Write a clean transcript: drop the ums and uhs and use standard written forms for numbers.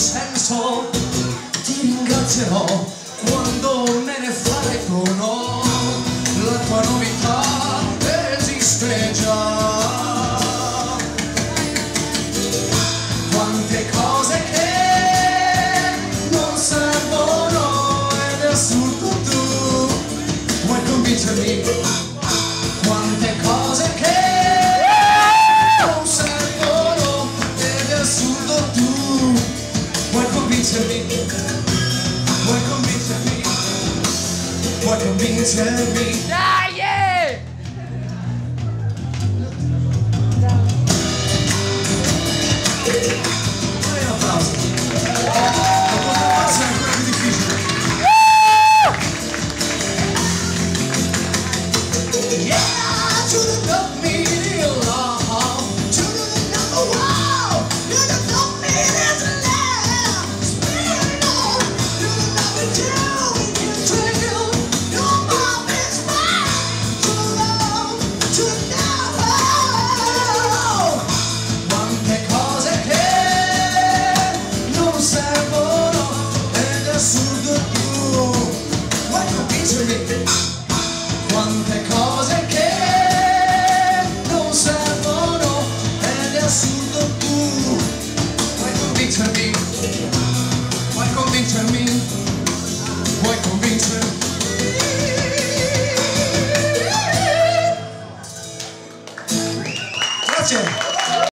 senso. Ti ringrazierò quando me ne farò. La tua novità esiste già. Quante cose che non servono ed è assurdo tu vuoi convincermi. Quante cose che non servono ed è assurdo tu vuoi convincermi. Vuoi convincermi. Vuoi convincermi. Dai! Un applauso. La cosa bassa è quella più difficile. Yeah, to the top medium love, to the number one, to the top medium love, spin on, to the number two, to your mom is mine, to love, to never. Quante cose che non servono ed è assurdo tu vuoi convincermi. Quante cose che non servono ed è assurdo tu vuoi convincermi. Vuoi convincermi. Vuoi convincermi. Grazie.